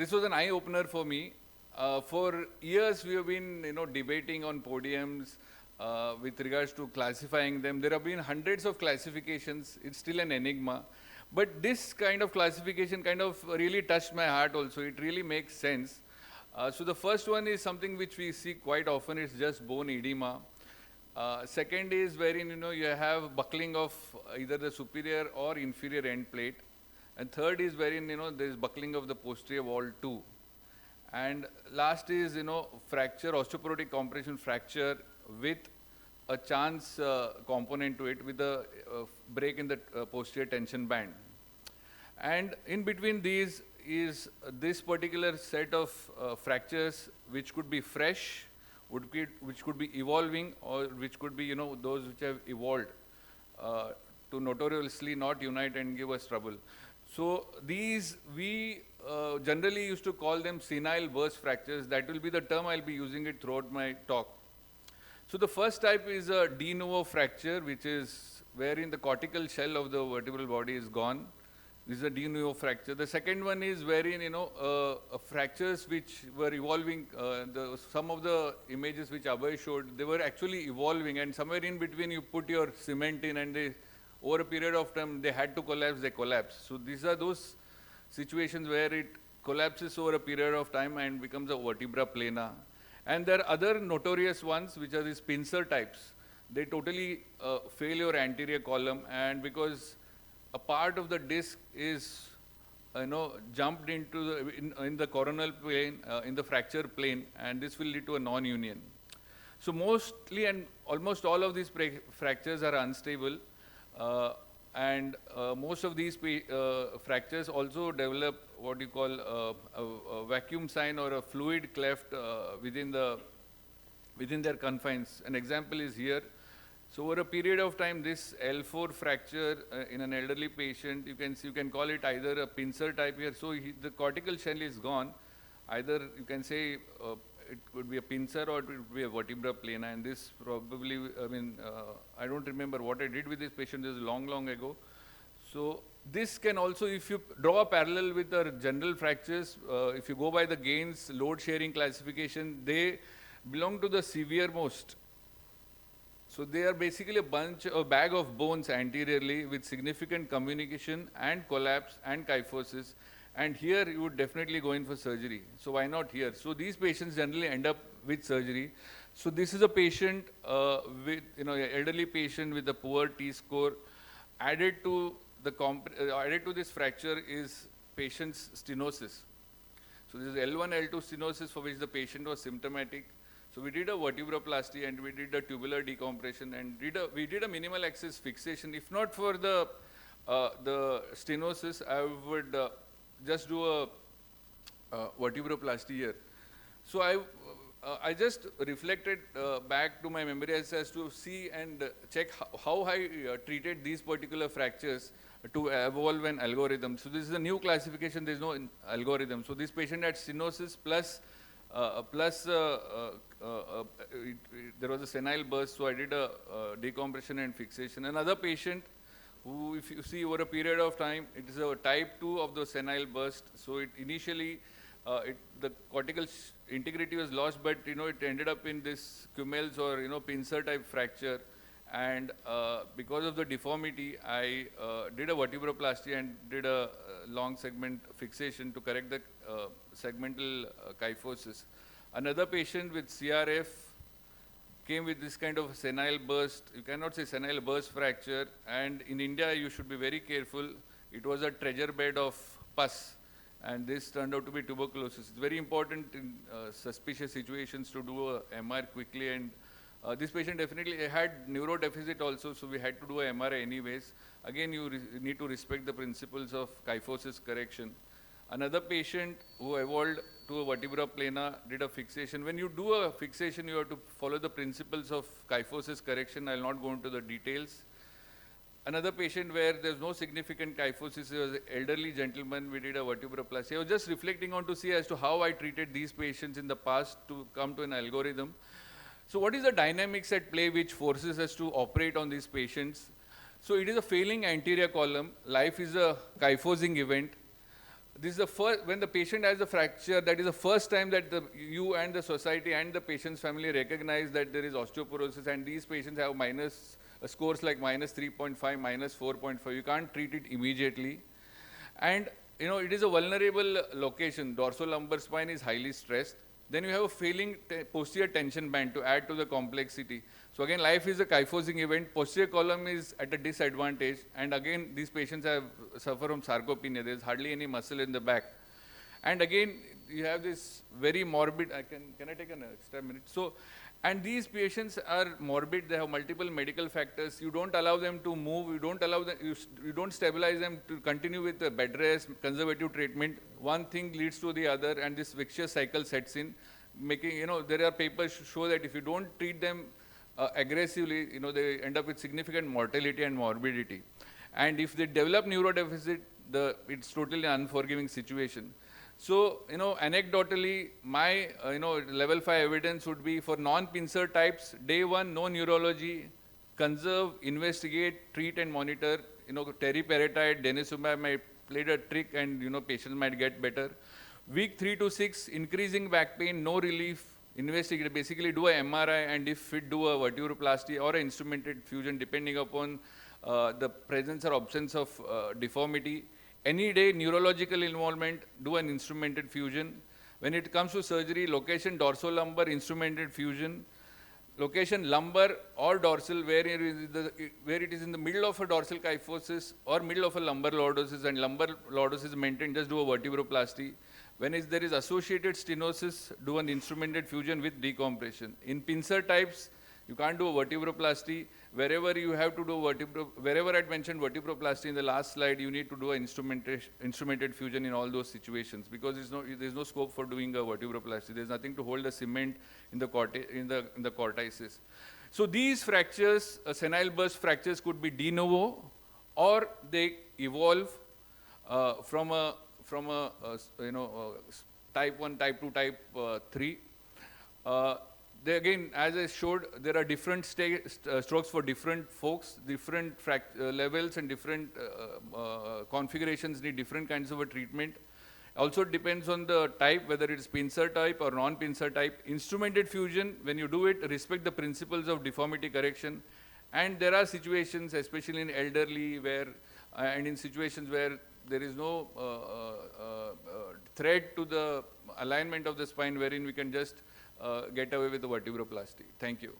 this was an eye-opener for me. For years, we have been, debating on podiums with regards to classifying them. There have been hundreds of classifications. It's still an enigma. But this kind of classification kind of really touched my heart also. It really makes sense. So the first one is something which we see quite often. It's just bone edema. Second is wherein, you have buckling of either the superior or inferior end plate. And third is wherein, there is buckling of the posterior wall too. And last is, fracture, osteoporotic compression fracture with a chance component to it with a break in the posterior tension band. And in between these is this particular set of fractures which could be fresh, which could be evolving, or which could be, those which have evolved to notoriously not unite and give us trouble. So these, we generally used to call them senile burst fractures. That will be the term I'll be using it throughout my talk. So the first type is a de novo fracture, which is wherein the cortical shell of the vertebral body is gone. This is a de novo fracture. The second one is wherein, fractures which were evolving, some of the images which Abhay showed, they were actually evolving, and somewhere in between you put your cement in, and they, over a period of time, they had to collapse, they collapsed. So these are those situations where it collapses over a period of time and becomes a vertebra plana. And there are other notorious ones, which are these pincer types. They totally fail your anterior column, and because a part of the disc is, jumped into the, in the coronal plane, in the fracture plane, and this will lead to a non-union. So mostly and almost all of these fractures are unstable, and most of these fractures also develop what you call a vacuum sign or a fluid cleft within their confines. An example is here. So over a period of time, this L4 fracture in an elderly patient, you can call it either a pincer type here. So the cortical shell is gone. Either you can say it could be a pincer or it would be a vertebra plana. And this probably, I don't remember what I did with this patient. This is long ago. So this can also, if you draw a parallel with the general fractures, if you go by the Gaines load sharing classification, they belong to the severe most. So they are basically a bag of bones anteriorly with significant communication and collapse and kyphosis. And here you would definitely go in for surgery. So why not here? So these patients generally end up with surgery. So this is a patient with, elderly patient with a poor T-score. Added to this fracture is patient's stenosis. So this is L1, L2 stenosis for which the patient was symptomatic. So we did a vertebroplasty and we did a tubular decompression and we did a minimal access fixation. If not for the stenosis, I would just do a vertebroplasty here. So I just reflected back to my memory as to see and check how I treated these particular fractures to evolve an algorithm. So this is a new classification, there is no algorithm. So this patient had stenosis plus there was a senile burst, so I did a decompression and fixation. Another patient who, if you see over a period of time, it is a type 2 of the senile burst. So it initially, the cortical integrity was lost, but it ended up in this Kumel's or pincer type fracture. And because of the deformity, I did a vertebroplasty and did a long segment fixation to correct the segmental kyphosis. Another patient with CRF came with this kind of senile burst. You cannot say senile burst fracture. And in India, you should be very careful. It was a treasure bed of pus. And this turned out to be tuberculosis. It's very important in suspicious situations to do a MR quickly. And this patient definitely had neurodeficit also, so we had to do a MRI anyways. Again, you need to respect the principles of kyphosis correction. Another patient who evolved to a vertebra plana did a fixation. When you do a fixation, you have to follow the principles of kyphosis correction. I will not go into the details. Another patient where there's no significant kyphosis, he was an elderly gentleman, we did a vertebroplasty. I was just reflecting on to see as to how I treated these patients in the past to come to an algorithm. So what is the dynamics at play which forces us to operate on these patients? So it is a failing anterior column. Life is a kyphosing event. this is the first, when the patient has a fracture, that is the first time that you and the society and the patient's family recognize that there is osteoporosis, and these patients have scores like minus 3.5, minus 4.5. You can't treat it immediately. And it is a vulnerable location. Dorsolumbar spine is highly stressed. Then you have a failing posterior tension band to add to the complexity. So again, life is a kyphosing event. Posterior column is at a disadvantage. And again, these patients suffer from sarcopenia. There's hardly any muscle in the back. And again, you have this very morbid, can I take an extra minute? So, and these patients are morbid. They have multiple medical factors. You don't allow them to move. You don't allow them, you don't stabilize them to continue with the bed rest, conservative treatment. One thing leads to the other, and this vicious cycle sets in, making, there are papers show that if you don't treat them aggressively, they end up with significant mortality and morbidity. And if they develop neurodeficit, it's totally an unforgiving situation. So, anecdotally, my, level 5 evidence would be for non-pincer types, day 1, no neurology, conserve, investigate, treat and monitor. Teriparatide, denosumab might play a trick, and, patients might get better. Week 3 to 6, increasing back pain, no relief, investigate, basically do a MRI, and if fit, do a vertebroplasty or an instrumented fusion, depending upon the presence or absence of deformity. Any day, neurological involvement, do an instrumented fusion. When it comes to surgery, location dorsolumbar, instrumented fusion. Location lumbar or dorsal, where it is in the middle of a dorsal kyphosis or middle of a lumbar lordosis, and lumbar lordosis maintained, just do a vertebroplasty. When there is associated stenosis, do an instrumented fusion with decompression. In pincer types, you can't do a vertebroplasty. Wherever you have to do wherever I mentioned vertebroplasty in the last slide, you need to do an instrumented fusion in all those situations, because there's no scope for doing a vertebroplasty. There's nothing to hold the cement in the cortices. So these fractures, senile burst fractures, could be de novo, or they evolve from a type 1, type 2, type 3. Again, as I showed, there are different strokes for different folks, different levels and different configurations need different kinds of a treatment. Also depends on the type, whether it's pincer type or non-pincer type. Instrumented fusion, when you do it, respect the principles of deformity correction. And there are situations, especially in elderly, and in situations where there is no threat to the alignment of the spine, wherein we can just get away with the vertebroplasty. Thank you.